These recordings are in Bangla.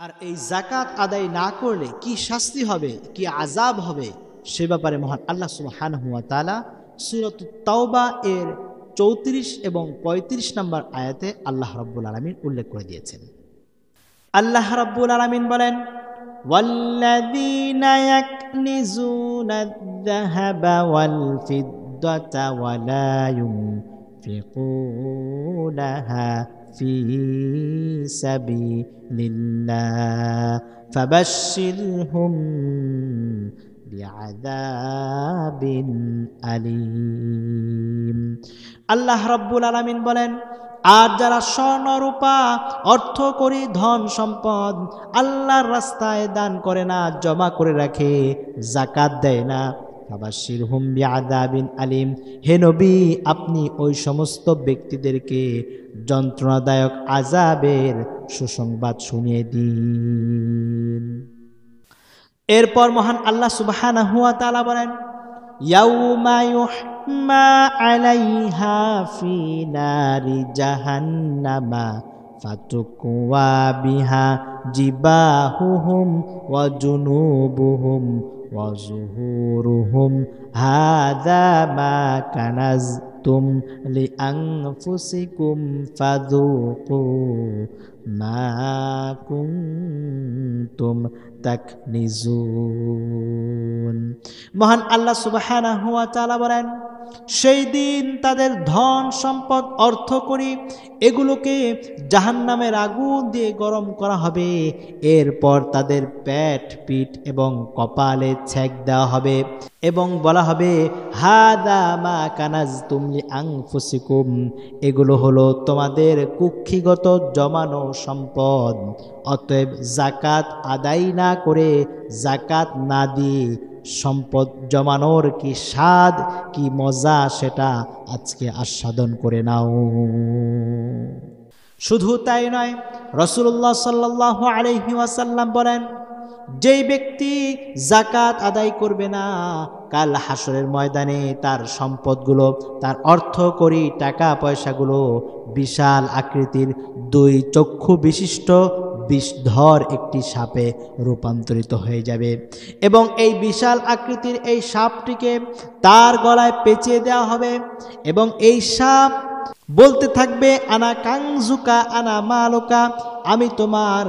আর এই যাকাত আদায় না করলে কি শাস্তি হবে, কি আযাব হবে, সে ব্যাপারে মহান আল্লাহ সুবহানাহু ওয়া তাআলা সূরাতুত তাওবা এর 34 এবং 35 নম্বর আয়াতে আল্লাহ রাব্বুল আলামিন উল্লেখ করে দিয়েছেন। আল্লাহ রাব্বুল আলামিন বলেন, ওয়াল্লাযীনা ইয়াকনিজুনা আয-যাহাবা ওয়াল ফিদ্দাতা ওয়া লা ইউনফিকুনাহা ফি সাবিলিল্লাহ ফাবাশশিরহুম বিআযাবিন আলীম। আল্লাহ রাব্বুল আলামিন বলেন, আর যারা স্বর্ণ রূপা অর্থ করি ধন সম্পদ আল্লাহর রাস্তায় দান করে না, জমা করে রাখে, যাকাত দেয় না, ফাবাশশিরহুম বিআযাবিন আলীম, হে নবী আপনি ওই সমস্ত ব্যক্তিদেরকে যন্ত্রণাদায়ক আযাবের সুসংবাদ শুনিয়ে দিন। এরপর মহান আল্লাহ সুবহানাহু ওয়া তাআলা বলেন, ইয়াউমা ইউহমা আলাইহা ফি নারি জাহান্নামা ফাতুকওয়া বিহা জিবাহুহুম ওয়া জুনুবুহুম ওয়া যুহুরুহুম হাযা মা কানাজতুম লিআনফুসিকুম ফাযুকু মা কুনতুম তাকনিজুন। মহান আল্লাহ সুবহানাহু ওয়া তাআলা বলেন, সেই দিন তাদের ধন সম্পদ অর্থ করি এগুলোকে জাহান্নামের আগুন দিয়ে গরম করা হবে, এরপর তাদের পেট পিঠ এবং কপালে ছেক দেওয়া হবে এবং বলা হবে, হাদা মা কানাজতুম লিআনফুসিকুম, এগুলো হলো তোমাদের কুক্ষিগত জমানো সম্পদ। অতএব যাকাত আদায় না করে, যাকাত না দিয়ে সম্পদ জমানোর কি স্বাদ, কি মজা সেটা আজকে আস্বাদন করে নাও। শুধু তাই নয়, রাসূলুল্লাহ সাল্লাল্লাহু আলাইহি ওয়াসাল্লাম বলেন, যেই ব্যক্তি যাকাত আদায় করবে না, কাল হাসরের ময়দানে তার সম্পদগুলো, তার অর্থ করি টাকা পয়সাগুলো বিশাল আকৃতির দুই চক্ষু বিশিষ্ট বিষধর একটি সাপে রূপান্তরিত হয়ে যাবে এবং এই বিশাল আকৃতির এই সাপটিকে তার গলায় পেঁচিয়ে দেওয়া হবে এবং এই সাপ বলতে থাকবে, আনা কাংজুকা আনা মালুকা, আমি তোমার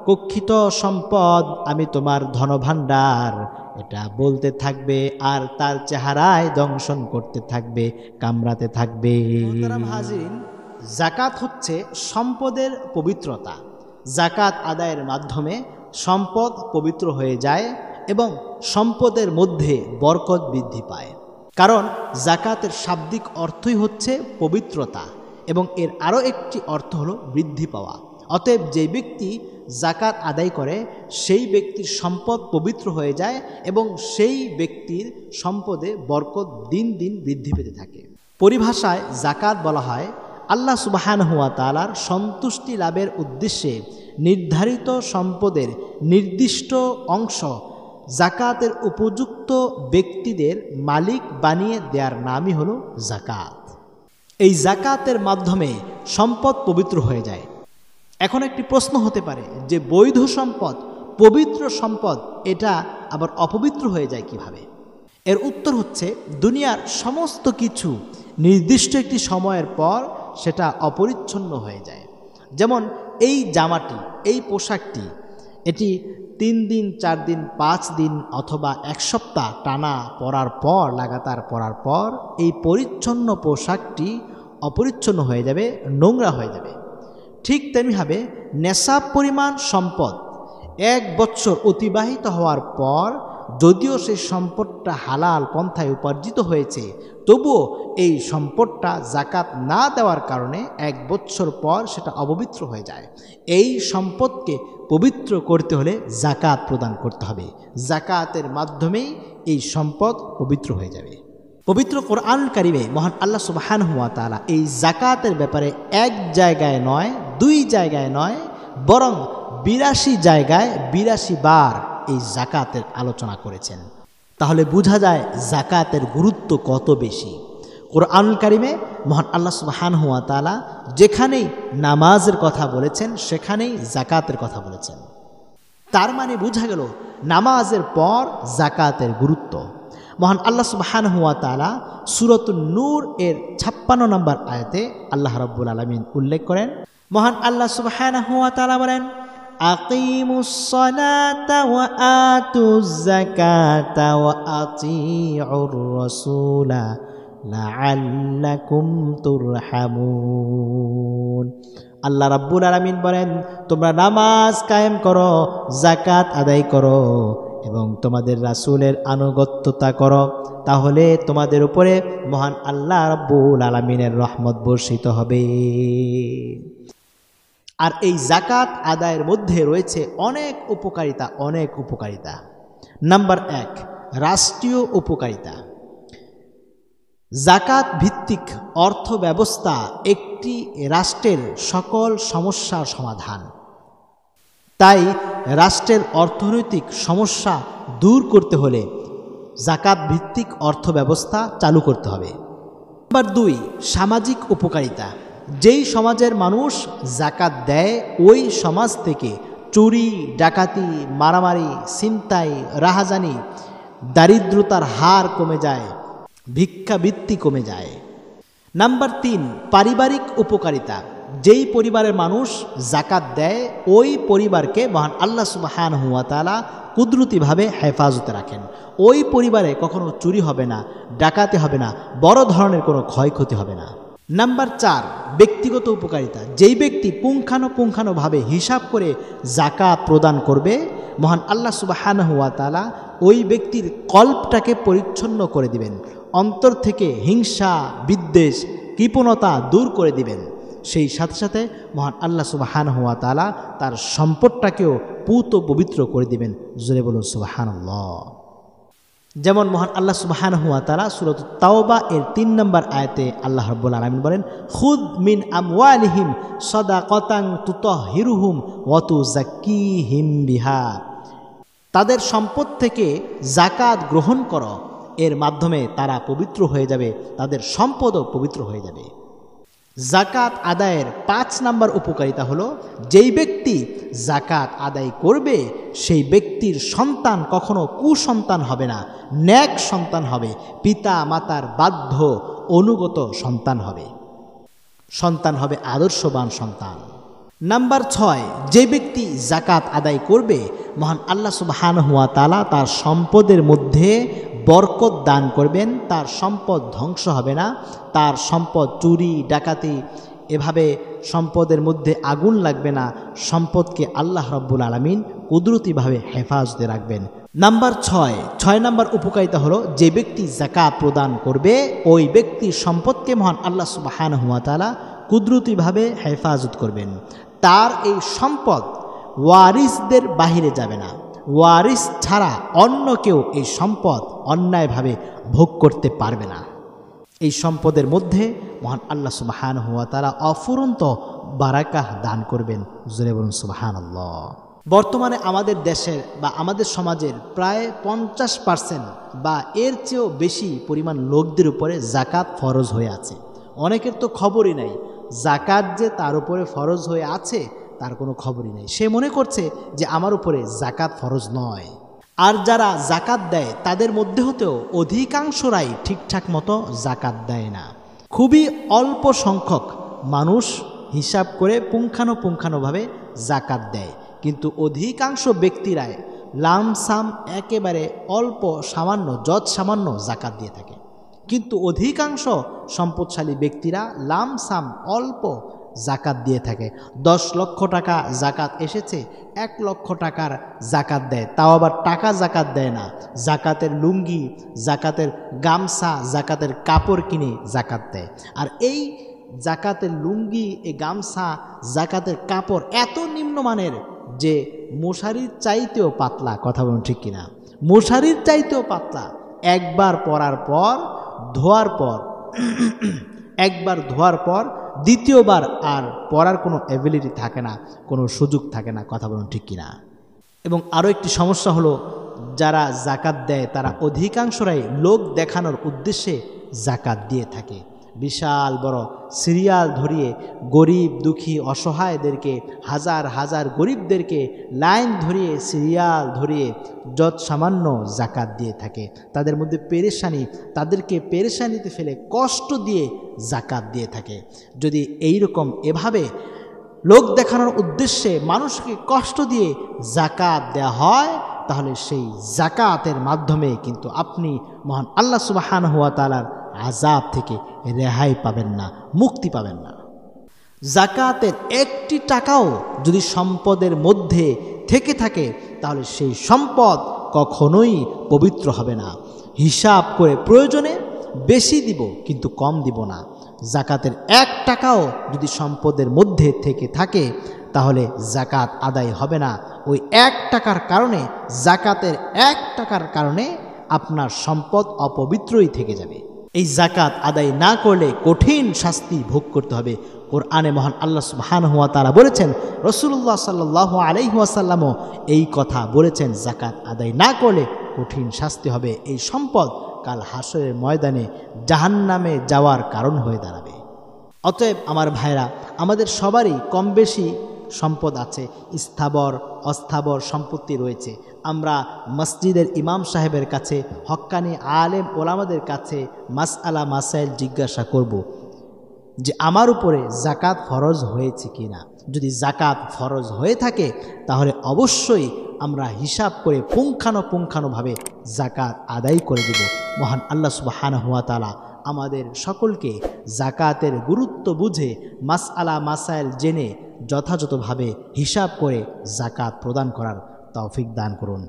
কুক্ষিত সম্পদ, আমি তোমার ধনভাণ্ডার, এটা বলতে থাকবে আর তার চেহারায় দংশন করতে থাকবে, কামড়াতে থাকবে। হাজিরিন, যাকাত হচ্ছে সম্পদের পবিত্রতা। যাকাত আদায়ের মাধ্যমে সম্পদ পবিত্র হয়ে যায় এবং সম্পদের মধ্যে বরকত বৃদ্ধি পায়। কারণ যাকাতের শাব্দিক অর্থই হচ্ছে পবিত্রতা এবং এর আরও একটি অর্থ হলো বৃদ্ধি পাওয়া। অতএব যে ব্যক্তি যাকাত আদায় করে সেই ব্যক্তির সম্পদ পবিত্র হয়ে যায় এবং সেই ব্যক্তির সম্পদে বরকত দিন দিন বৃদ্ধি পেতে থাকে। পরিভাষায় যাকাত বলা হয় আল্লাহ সুবহানাহু ওয়া তাআলার সন্তুষ্টি লাভের উদ্দেশ্যে নির্ধারিত সম্পদের নির্দিষ্ট অংশ যাকাতের উপযুক্ত ব্যক্তিদের মালিক বানিয়ে দেওয়ার নামই হলো যাকাত। এই যাকাতের মাধ্যমে সম্পদ পবিত্র হয়ে যায়। এখন একটি প্রশ্ন হতে পারে যে বৈধ সম্পদ, পবিত্র সম্পদ, এটা আবার অপবিত্র হয়ে যায় কিভাবে? এর উত্তর হচ্ছে, দুনিয়ার সমস্ত কিছু নির্দিষ্ট একটি সময়ের পর সেটা অপরিচ্ছন্ন হয়ে যায়। যেমন এই জামাটি, এই পোশাকটি, এটি 3 দিন 4 দিন 5 দিন অথবা 1 সপ্তাহ টানা পরার পর, লাগাতার পরার পর এই পরিচ্ছন্ন পোশাকটি অপরিচ্ছন্ন হয়ে যাবে, নোংরা হয়ে যাবে। ঠিক তেমনিভাবে নেশাব পরিমাণ সম্পদ 1 বছর অতিবাহিত হওয়ার পর যদিও সেই সম্পদটা হালাল পন্থায় উপার্জিত হয়েছে, তবুও এই সম্পদটা যাকাত না দেওয়ার কারণে 1 বছর পর সেটা অপবিত্র হয়ে যায়। এই সম্পদকে পবিত্র করতে হলে যাকাত প্রদান করতে হবে। যাকাতের মাধ্যমেই এই সম্পদ পবিত্র হয়ে যাবে। পবিত্র কোরআন কারিমে মহান আল্লাহ সুবহানাহু ওয়া তাআলা এই যাকাতের ব্যাপারে 1 জায়গায় নয়, 2 জায়গায় নয়, বরং 82 জায়গায় 82 বার এই যাকাতের আলোচনা করেছেন। তাহলে বোঝা যায় যাকাতের গুরুত্ব কত বেশি। কোরআন কারিমে মহান আল্লাহ সুবহানাহু ওয়া তাআলা যেখানেই নামাজের কথা বলেছেন সেখানেই যাকাতের কথা বলেছেন। তার মানে বোঝা গেল নামাজের পর যাকাতের গুরুত্ব। মহান আল্লাহ সুবহানাহু ওয়া তাআলা সূরাতুন নূর এর 56 নম্বর আয়াতে আল্লাহ রাব্বুল আলামিন উল্লেখ করেন, মহান আল্লাহ সুবহানাহু ওয়া তাআলা বলেন, আকিমুস সালাতা ওয়া আতুজ যাকাতা ওয়া আতিউর রাসূলা লাআল্লাকুম তুরহামুন। আল্লাহ রাব্বুল আলামিন বলেন, তোমরা নামাজ কায়েম করো, যাকাত আদায় করো এবং তোমাদের রাসূলের আনুগত্যতা করো, তাহলে তোমাদের উপরে মহান আল্লাহ রাব্বুল আলামিনের রহমত বর্ষিত হবে। আর এই যাকাত আদায়ের মধ্যে রয়েছে অনেক উপকারিতা। নাম্বার 1, রাষ্ট্রীয় উপকারিতা। যাকাত ভিত্তিক অর্থ ব্যবস্থা একটি রাষ্ট্রের সকল সমস্যার সমাধান। তাই রাষ্ট্রের অর্থনৈতিক সমস্যা দূর করতে হলে যাকাত ভিত্তিক অর্থ ব্যবস্থা চালু করতে হবে। নাম্বার 2, সামাজিক উপকারিতা। যেই সমাজের মানুষ যাকাত দেয় ওই সমাজ থেকে চুরি, ডাকাতি, মারামারি, ছিনতাই, রাহাজানি, দারিদ্রতার হার কমে যায়, ভিক্ষাবৃত্তি কমে যায়। নাম্বার 3, পারিবারিক উপকারিতা। যেই পরিবারের মানুষ যাকাত দেয় ওই পরিবারকে মহান আল্লাহ সুবহানাহু ওয়া তাআলা কুদরতিভাবে হেফাজতে রাখেন। ওই পরিবারে কখনো চুরি হবে না, ডাকাতি হবে না, বড় ধরনের কোনো ক্ষয়ক্ষতি হবে না। নাম্বার 4, ব্যক্তিগত উপকারিতা। যেই ব্যক্তি পুঙ্খানুপুঙ্খানুভাবে হিসাব করে যাকাত প্রদান করবে মহান আল্লাহ সুবহানাহু ওয়া তাআলা ওই ব্যক্তির কল্পটাকে পরিচ্ছন্ন করে দিবেন, অন্তর থেকে হিংসা, বিদ্বেষ, কৃপণতা দূর করে দিবেন। সেই সাথে সাথে মহান আল্লাহ সুবহানাহু ওয়া তাআলা তার সম্পদটাকেও পুত পবিত্র করে দিবেন। জোরে বলুন সুবহানাল্লাহ। যেমন মহান আল্লাহ সুবহানাহু ওয়া তাআলা সূরা তাওবা এর 3 নম্বর আয়াতে আল্লাহ রাব্বুল আলামিন বলেন, খুদ মিন আমওয়ালিহিম সাদাকাতান তুতাহহিরুহুম ওয়া তুযাক্কিহিম বিহা। তাদের সম্পদ থেকে যাকাত গ্রহণ করো, এর মাধ্যমে তারা পবিত্র হয়ে যাবে, তাদের সম্পদও পবিত্র হয়ে যাবে। যাকাত আদায়ের 5 নম্বর উপকারিতা হলো, যেই ব্যক্তি যাকাত আদায় করবে সেই ব্যক্তির সন্তান কখনো কুসন্তান হবে না, নেক সন্তান হবে, পিতা মাতার বাধ্য অনুগত সন্তান হবে আদর্শবান সন্তান। নাম্বার 6, যে ব্যক্তি যাকাত আদায় করবে মহান আল্লাহ সুবহানাহু ওয়া তাআলা তার সম্পদের মধ্যে বরকত দান করবেন, তার সম্পদ ধ্বংস হবে না, তার সম্পদ চুরি, ডাকাতি এভাবে সম্পদের মধ্যে আগুন লাগবে না, সম্পদকে আল্লাহ রাব্বুল আলামিন কুদরতিভাবে হেফাজতে রাখবেন। নাম্বার 6 নম্বর উপকারিতা হলো, যে ব্যক্তি যাকাত প্রদান করবে ওই ব্যক্তির সম্পদকে মহান আল্লাহ সুবহানাহু ওয়া তাআলা কুদরতিভাবে হেফাজত করবেন। তার এই সম্পদ ওয়ারিসদের বাহিরে যাবে না, ওয়ারিস ছাড়া অন্য কেউ এই সম্পদ অন্যায়ভাবে ভোগ করতে পারবে না। এই সম্পদের মধ্যে মহান আল্লাহ সুবহানাহু ওয়া তাআলা অফুরন্ত বারাকাহ দান করবেন। জোরে বলুন সুবহানাল্লাহ। বর্তমানে আমাদের দেশের বা আমাদের সমাজের প্রায় 50% বা এর চেয়েও বেশি পরিমাণ লোকদের উপরে যাকাত ফরজ হয়ে আছে। অনেকের তো খবরই নাই যাকাত যে তার উপরে ফরজ হয়ে আছে, তার কোনো খবরই নেই। সে মনে করছে যে আমার উপরে যাকাত ফরজ নয়। আর যারা যাকাত দেয় তাদের মধ্যে হতেও অধিকাংশরাই ঠিকঠাক মতো যাকাত দেয় না। খুবই অল্প সংখ্যক মানুষ হিসাব করে পুঙ্খানুপুঙ্খানুভাবে যাকাত দেয়, কিন্তু অধিকাংশ ব্যক্তিরাই লামসাম একেবারে অল্প সামান্য সামান্য যাকাত দিয়ে থাকে। কিন্তু অধিকাংশ সম্পদশালী ব্যক্তিরা লামসাম অল্প যাকাত দিয়ে থাকে। 10 লক্ষ টাকা যাকাত এসেছে, 1 লক্ষ টাকার যাকাত দেয়, তাও আবার টাকা যাকাত দেয় না, যাকাতের লুঙ্গি, যাকাতের গামছা, যাকাতের কাপড় কিনে যাকাত দেয়। আর এই যাকাতের লুঙ্গি, এই গামছা, যাকাতের কাপড় এত নিম্নমানের যে মশারির চাইতেও পাতলা। কথা বলুন ঠিক কিনা? মশারির চাইতেও পাতলা। একবার পরার পর ধোয়ার পর দ্বিতীয়বার আর পরার কোনো অ্যাবিলিটি থাকে না, কোনো সুযোগ থাকে না। কথা বলুন ঠিক কিনা? এবং আরও একটি সমস্যা হলো, যারা যাকাত দেয় তারা অধিকাংশরাই লোক দেখানোর উদ্দেশ্যে যাকাত দিয়ে থাকে। বিশাল বড় সিরিয়াল ধরিয়ে গরিব দুঃখী অসহায়দেরকে হাজার হাজার গরিবদেরকে লাইন ধরিয়ে সিরিয়াল ধরিয়ে যত সামান্য জাকাত দিয়ে থাকে। তাদের মধ্যে পেরেশানি, তাদেরকে পেরেশানিতে ফেলে কষ্ট দিয়ে জাকাত দিয়ে থাকে। যদি এইরকম এভাবে লোক দেখানোর উদ্দেশ্যে মানুষকে কষ্ট দিয়ে জাকাত দেওয়া হয়, তাহলে সেই জাকাতের মাধ্যমে কিন্তু আপনি মহান আল্লাহ সুবহানাহু ওয়া তাআলার আযাব থেকে রেহাই পাবেন না, মুক্তি পাবেন না। জাকাতের একটি টাকাও যদি সম্পদের মধ্যে থেকে থাকে, তাহলে সেই সম্পদ কখনোই পবিত্র হবে না। হিসাব করে প্রয়োজনে বেশি দিব, কিন্তু কম দিব না। জাকাতের এক টাকাও যদি সম্পদের মধ্যে থেকে থাকে, তাহলে জাকাত আদায় হবে না। ওই এক টাকার কারণে, জাকাতের এক টাকার কারণে আপনার সম্পদ অপবিত্রই থেকে যাবে। এই জাকাত আদায় না করলে কঠিন শাস্তি ভোগ করতে হবে। কোরআনে মহান আল্লাহ সুবহানাহু ওয়া তাআলা বলেছেন, রাসূলুল্লাহ সাল্লাল্লাহু আলাইহি ওয়াসাল্লামও এই কথা বলেছেন, জাকাত আদায় না করলে কঠিন শাস্তি হবে। এই সম্পদ কাল হাসরের ময়দানে জাহান্নামে যাওয়ার কারণ হয়ে দাঁড়াবে। অতএব আমার ভাইরা, আমাদের সবারই কম বেশি সম্পদ আছে, স্থাবর অস্থাবর সম্পত্তি রয়েছে। আমরা মসজিদের ইমাম সাহেবের কাছে, হক্কানি আলেম ওলামাদের কাছে মাসআলা মাসাইল জিজ্ঞাসা করব যে আমার উপরে জাকাত ফরজ হয়েছে কিনা। যদি জাকাত ফরজ হয়ে থাকে, তাহলে অবশ্যই আমরা হিসাব করে পুঙ্খানুপুঙ্খানুভাবে জাকাত আদায় করে দেব। মহান আল্লাহ সুবহানাহু ওয়া তাআলা আমাদের সকলকে জাকাতের গুরুত্ব বুঝে মাসআলা মাসাইল জেনে যথাযথভাবে হিসাব করে জাকাত প্রদান করার তৌফিক দান করুন।